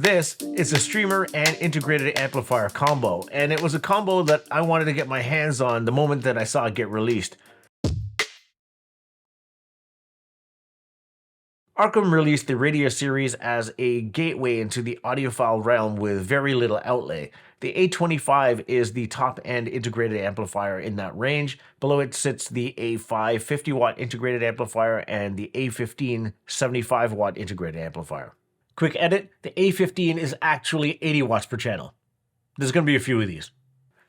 This is a streamer and integrated amplifier combo, and it was a combo that I wanted to get my hands on the moment that I saw it get released. ARCAM released the Radia series as a gateway into the audiophile realm with very little outlay. The A25 is the top-end integrated amplifier in that range. Below it sits the A5 50-watt integrated amplifier and the A15 75-watt integrated amplifier. Quick edit, the A15 is actually 80 watts per channel. There's going to be a few of these.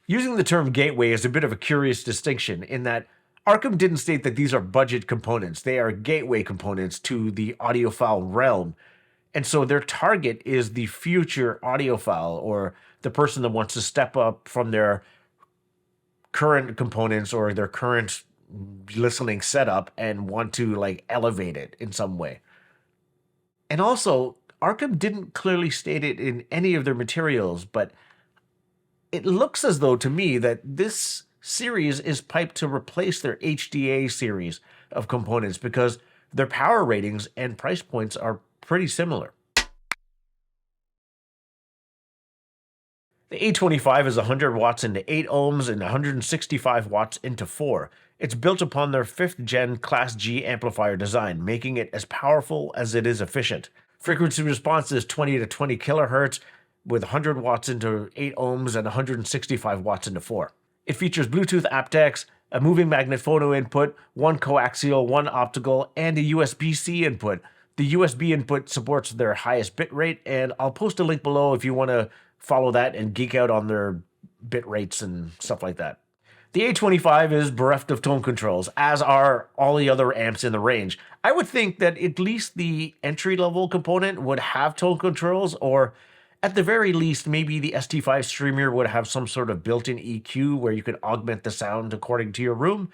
Using the term gateway is a bit of a curious distinction in that ARCAM didn't state that these are budget components. They are gateway components to the audiophile realm. And so their target is the future audiophile, or the person that wants to step up from their current components or their current listening setup and want to elevate it in some way. And also, ARCAM didn't clearly state it in any of their materials, but it looks as though to me that this series is piped to replace their HDA series of components because their power ratings and price points are pretty similar. The A25 is 100 watts into 8 ohms and 165 watts into 4. It's built upon their 5th gen Class G amplifier design, making it as powerful as it is efficient. Frequency response is 20 to 20 kilohertz with 100 watts into 8 ohms and 165 watts into 4. It features Bluetooth aptX, a moving magnet phono input, 1 coaxial, 1 optical, and a USB-C input. The USB input supports their highest bitrate, and I'll post a link below if you want to follow that and geek out on their bit rates and stuff like that. The A25 is bereft of tone controls, as are all the other amps in the range. I would think that at least the entry-level component would have tone controls, or at the very least, maybe the ST5 streamer would have some sort of built-in EQ where you could augment the sound according to your room.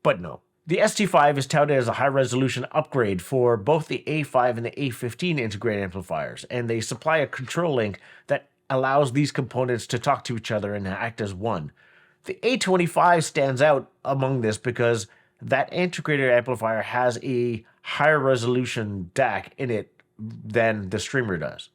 But no. The ST5 is touted as a high-resolution upgrade for both the A5 and the A15 integrated amplifiers, and they supply a control link that allows these components to talk to each other and act as one. The A25 stands out among this because that integrated amplifier has a higher resolution DAC in it than the streamer does.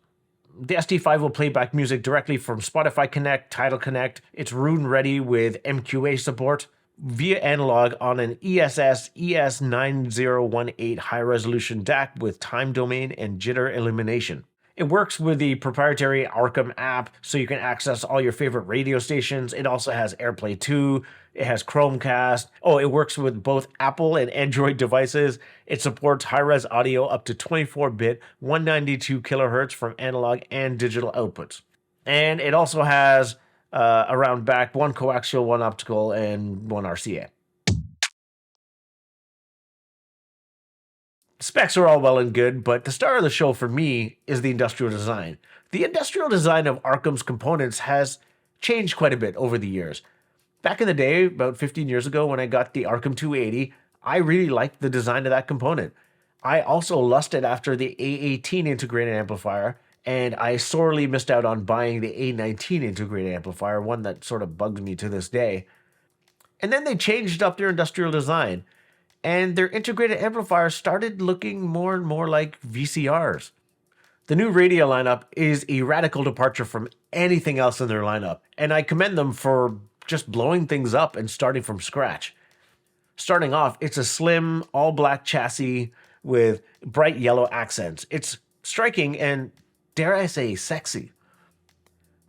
The ST5 will play back music directly from Spotify Connect, Tidal Connect. It's Rune ready with MQA support via analog on an ESS ES9018 high-resolution DAC with time domain and jitter elimination. It works with the proprietary ARCAM app, so you can access all your favorite radio stations. It also has AirPlay 2. It has Chromecast. It works with both Apple and Android devices. It supports high-res audio up to 24-bit, 192 kilohertz from analog and digital outputs. And it also has around back 1 coaxial, 1 optical, and 1 RCA. Specs are all well and good, but the star of the show for me is the industrial design. The industrial design of ARCAM's components has changed quite a bit over the years. Back in the day, about 15 years ago when I got the ARCAM 280, I really liked the design of that component. I also lusted after the A18 integrated amplifier, and I sorely missed out on buying the A19 integrated amplifier, one that sort of bugs me to this day. And then they changed up their industrial design, and their integrated amplifiers started looking more and more like VCRs. The new Radia lineup is a radical departure from anything else in their lineup, and I commend them for just blowing things up and starting from scratch. Starting off, it's a slim, all-black chassis with bright yellow accents. It's striking and, dare I say, sexy.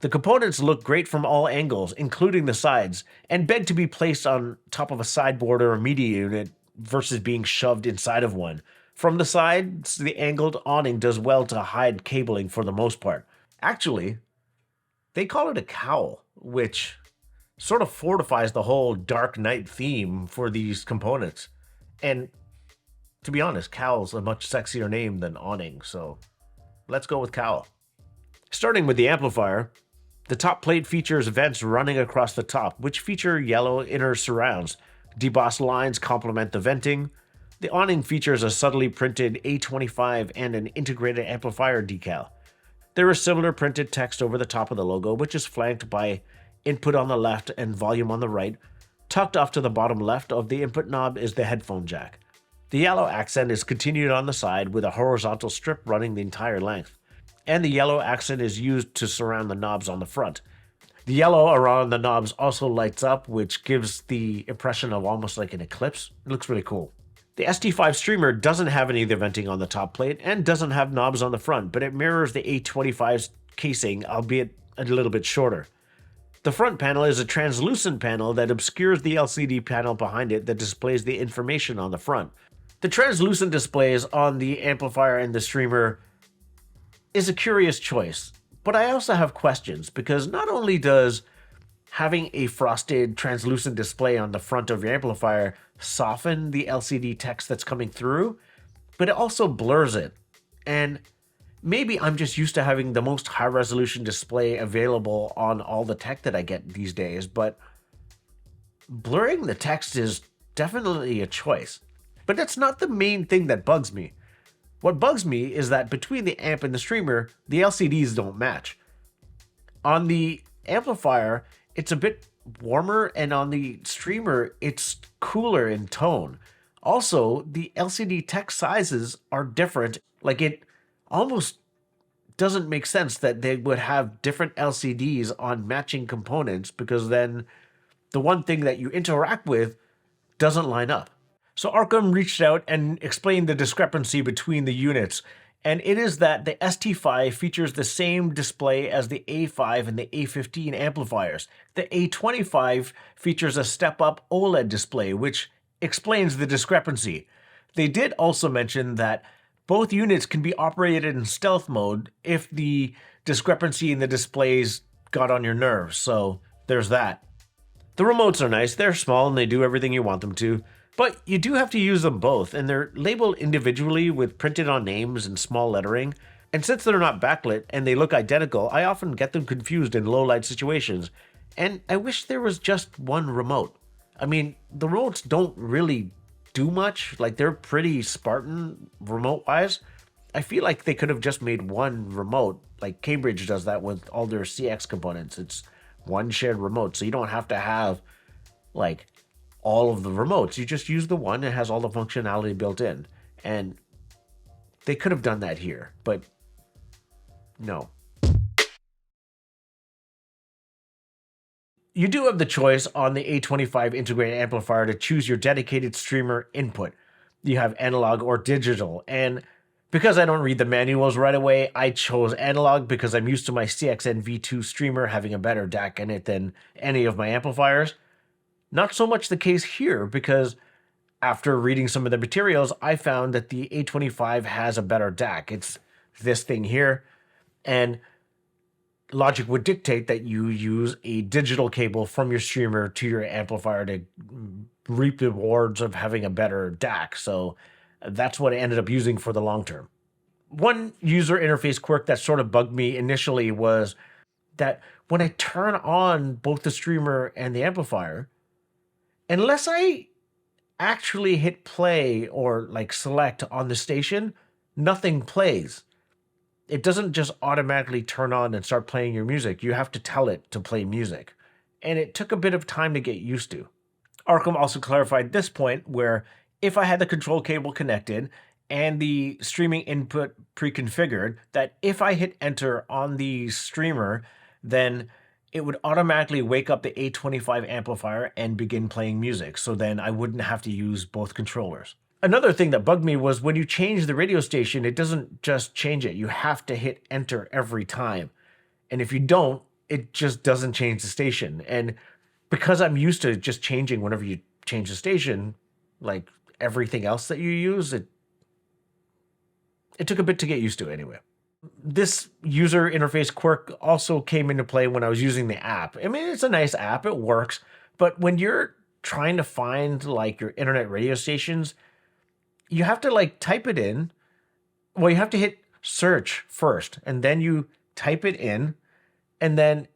The components look great from all angles, including the sides, and beg to be placed on top of a sideboard or a media unit versus being shoved inside of one. From the sides, the angled awning does well to hide cabling for the most part. Actually, they call it a cowl, which sort of fortifies the whole Dark Knight theme for these components. And to be honest, cowl's a much sexier name than awning, so let's go with cowl. Starting with the amplifier, the top plate features vents running across the top, which feature yellow inner surrounds. Debossed lines complement the venting. The awning features a subtly printed A25 and an integrated amplifier decal. There is similar printed text over the top of the logo, which is flanked by input on the left and volume on the right. Tucked off to the bottom left of the input knob is the headphone jack. The yellow accent is continued on the side with a horizontal strip running the entire length. and the yellow accent is used to surround the knobs on the front. The yellow around the knobs also lights up, which gives the impression of almost like an eclipse. It looks really cool. The ST5 streamer doesn't have any of the venting on the top plate and doesn't have knobs on the front, but it mirrors the A25's casing, albeit a little bit shorter. The front panel is a translucent panel that obscures the LCD panel behind it that displays the information on the front. The translucent displays on the amplifier and the streamer is a curious choice, but I also have questions because not only does having a frosted translucent display on the front of your amplifier soften the LCD text that's coming through, but it also blurs it. And maybe I'm just used to having the most high resolution display available on all the tech that I get these days, but blurring the text is definitely a choice. But that's not the main thing that bugs me. What bugs me is that between the amp and the streamer, the LCDs don't match. On the amplifier, it's a bit warmer, and on the streamer, it's cooler in tone. Also, the LCD text sizes are different. Like, it almost doesn't make sense that they would have different LCDs on matching components, because then the one thing that you interact with doesn't line up. So ARCAM reached out and explained the discrepancy between the units, and it is that the ST5 features the same display as the A5 and the A15 amplifiers. The A25 features a step-up OLED display, which explains the discrepancy. They did also mention that both units can be operated in stealth mode if the discrepancy in the displays got on your nerves, so there's that. The remotes are nice, they're small and they do everything you want them to, but you do have to use them both, and they're labeled individually with printed on names and small lettering, and since they're not backlit and they look identical, I often get them confused in low light situations, and I wish there was just one remote. I mean, the remotes don't really do much, like they're pretty Spartan remote-wise. I feel like they could have just made one remote, like Cambridge does that with all their CX components. It's one shared remote, so you don't have to have like all of the remotes. You just use the one that has all the functionality built in. And they could have done that here, but no. You do have the choice on the A25 integrated amplifier to choose your dedicated streamer input. You have analog or digital, and because I don't read the manuals right away, I chose analog because I'm used to my CXN V2 streamer having a better DAC in it than any of my amplifiers. Not so much the case here, because after reading some of the materials, I found that the A25 has a better DAC. It's this thing here, and logic would dictate that you use a digital cable from your streamer to your amplifier to reap the rewards of having a better DAC. So that's what I ended up using for the long term. One user interface quirk that sort of bugged me initially was that when I turn on both the streamer and the amplifier, unless I actually hit play or like select on the station, nothing plays. It doesn't just automatically turn on and start playing your music. You have to tell it to play music. And it took a bit of time to get used to. ARCAM also clarified this point where if I had the control cable connected and the streaming input pre-configured, that if I hit enter on the streamer, then it would automatically wake up the A25 amplifier and begin playing music. So then I wouldn't have to use both controllers. Another thing that bugged me was when you change the radio station, it doesn't just change it. You have to hit enter every time. And if you don't, it just doesn't change the station. And because I'm used to just changing whenever you change the station, like everything else that you use, it took a bit to get used to anyway. This user interface quirk also came into play when I was using the app. I mean, it's a nice app, it works, but when you're trying to find like your internet radio stations, you have to like type it in. Well, you have to hit search first, and then you type it in, and then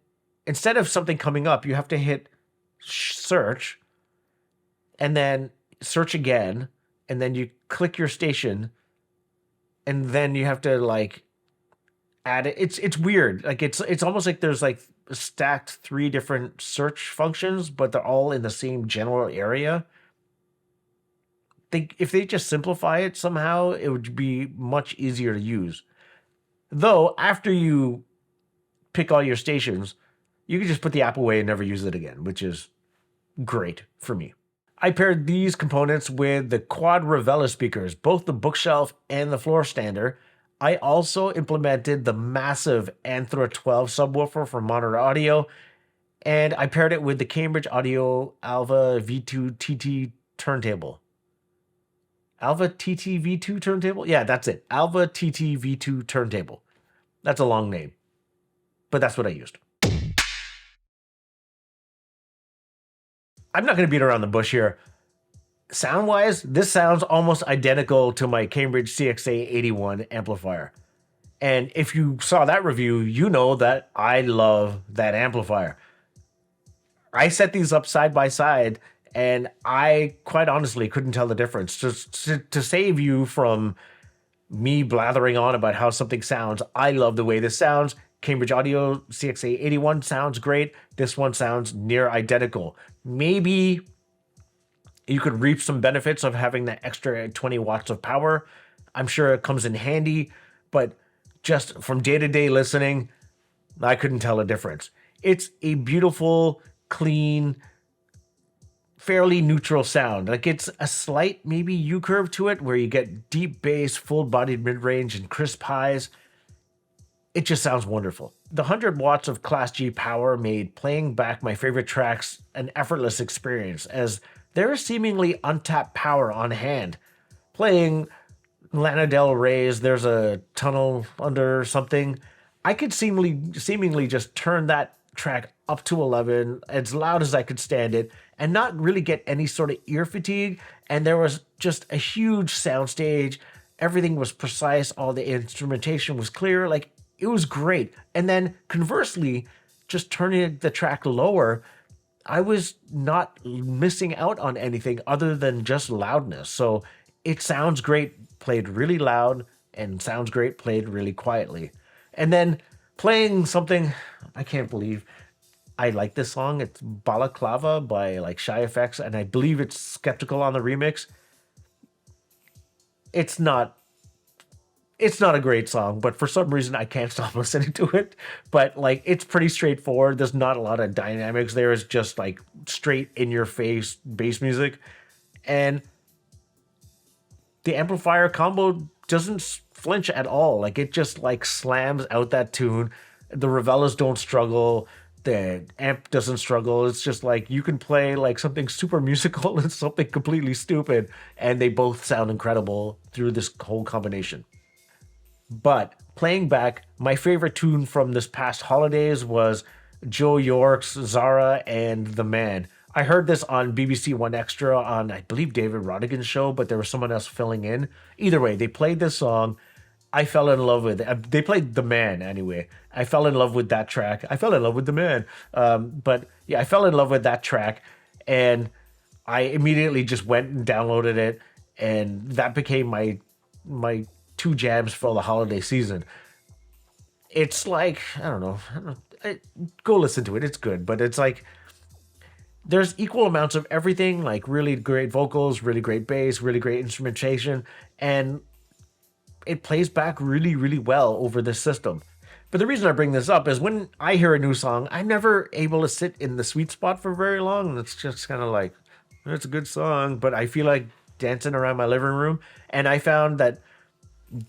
instead of something coming up, you have to hit search, and then search again, and then you click your station, and then you have to like add it. It's weird. Like it's almost like there's like stacked 3 different search functions, but they're all in the same general area. If they just simplify it somehow, it would be much easier to use. Though, after you pick all your stations, you can just put the app away and never use it again, which is great for me. I paired these components with the quad Revella speakers, both the bookshelf and the floor stander. I also implemented the massive Anthra 12 subwoofer for Monitor Audio, and I paired it with the Cambridge Audio Alva V2 TT turntable. Alva TT V2 turntable? Yeah, that's it. Alva TT V2 turntable. That's a long name, but that's what I used. I'm not going to beat around the bush here. Sound wise, this sounds almost identical to my Cambridge CXA 81 amplifier. And if you saw that review, you know that I love that amplifier. I set these up side by side, and I quite honestly couldn't tell the difference. Just to save you from me blathering on about how something sounds, I love the way this sounds. Cambridge Audio CXA 81 sounds great. This one sounds near identical. Maybe you could reap some benefits of having that extra 20 watts of power. I'm sure it comes in handy, but just from day-to-day listening, I couldn't tell a difference. It's a beautiful, clean, fairly neutral sound. Like, it's a slight maybe U curve to it where you get deep bass, full-bodied mid-range, and crisp highs. It just sounds wonderful. The 100 watts of Class G power made playing back my favorite tracks an effortless experience, as there is seemingly untapped power on hand. Playing Lana Del Rey's There's a Tunnel Under something, I could seemingly just turn that track up to 11 as loud as I could stand it and not really get any sort of ear fatigue. And there was just a huge soundstage. Everything was precise. All the instrumentation was clear. Like, it was great. And then conversely, just turning the track lower, I was not missing out on anything other than just loudness. So it sounds great played really loud, and sounds great played really quietly. And then playing something, I can't believe I like this song. It's Balaclava by like Shy Effects, and I believe it's Skeptical on the remix. It's not a great song, but for some reason I can't stop listening to it. But like, it's pretty straightforward. There's not a lot of dynamics there. It's just like straight in your face bass music. And the amplifier combo doesn't flinch at all. Like, it just like slams out that tune. The Revellas don't struggle. The amp doesn't struggle. It's just like you can play like something super musical and something completely stupid, and they both sound incredible through this whole combination. But playing back, my favorite tune from this past holidays was Joe York's Zara and the Man. I heard this on BBC One Extra on, I believe, David Rodigan's show, but there was someone else filling in. Either way, they played this song. I fell in love with it. They played The Man anyway. I fell in love with that track. I fell in love with The Man. But yeah, I fell in love with that track, and I immediately just went and downloaded it, and that became my two jams for the holiday season. It's like, I don't know. Go listen to it. It's good, but it's like there's equal amounts of everything, like really great vocals, really great bass, really great instrumentation, and it plays back really, really well over this system. But the reason I bring this up is when I hear a new song, I'm never able to sit in the sweet spot for very long. And it's just kind of like, it's a good song, but I feel like dancing around my living room. And I found that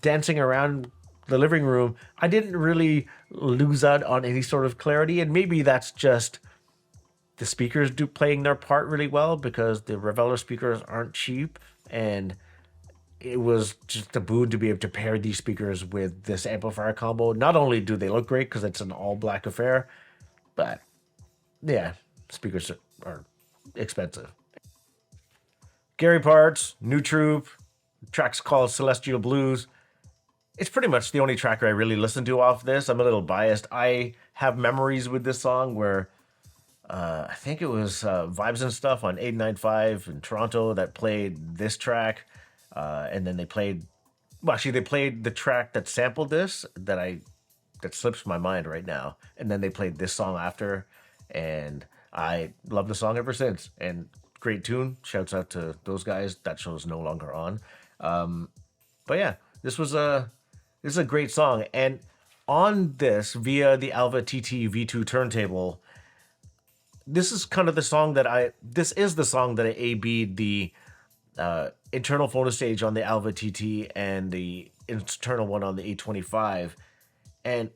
dancing around the living room, I didn't really lose out on any sort of clarity. And maybe that's just the speakers playing their part really well, because the Revella speakers aren't cheap, and it was just a boon to be able to pair these speakers with this amplifier combo. Not only do they look great because it's an all black affair, but yeah, speakers are expensive. Gary Parts, New Troop, track's called Celestial Blues. It's pretty much the only track I really listen to off this. I'm a little biased. I have memories with this song where I think it was Vibes and Stuff on A25 in Toronto that played this track. And then they played, well, actually, they played the track that sampled this that slips my mind right now. And then they played this song after, and I love the song ever since. And great tune. Shouts out to those guys. That show's no longer on. But yeah, this is a great song. And on this via the Alva TT V2 turntable, this is kind of the song that this is the song that I A-B'd the internal phono stage on the Alva TT and the internal one on the A25. And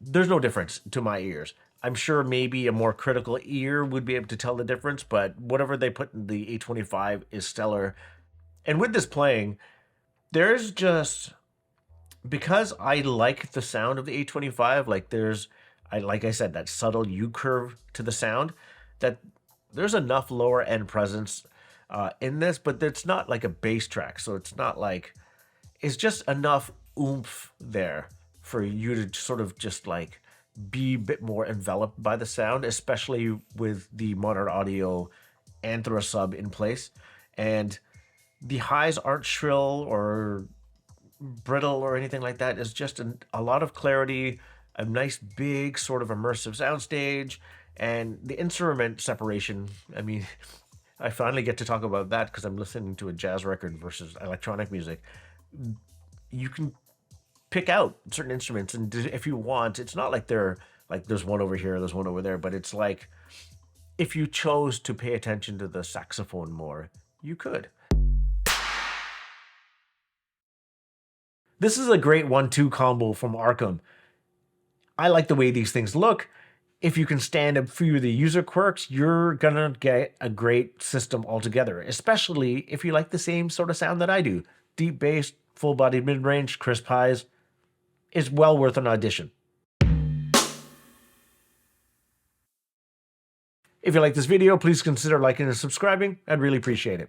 there's no difference to my ears. I'm sure maybe a more critical ear would be able to tell the difference, but whatever they put in the A25 is stellar. And with this playing, there's just, because I like the sound of the A25, like I said, that subtle U curve to the sound, that there's enough lower end presence in this, but it's not like a bass track. So it's not like, it's just enough oomph there for you to sort of just like be a bit more enveloped by the sound, especially with the modern audio Anthra sub in place. And the highs aren't shrill or brittle or anything like that. It's just a lot of clarity, a nice big sort of immersive soundstage, and the instrument separation. I mean, I finally get to talk about that because I'm listening to a jazz record versus electronic music. You can pick out certain instruments, and if you want, it's not like they're like there's one over here, there's one over there, but it's like if you chose to pay attention to the saxophone more, you could. This is a great 1-2 combo from ARCAM. I like the way these things look. If you can stand a few of the user quirks, you're gonna get a great system altogether, especially if you like the same sort of sound that I do. Deep bass, full-bodied mid-range, crisp highs. It's well worth an audition. If you like this video, please consider liking and subscribing. I'd really appreciate it.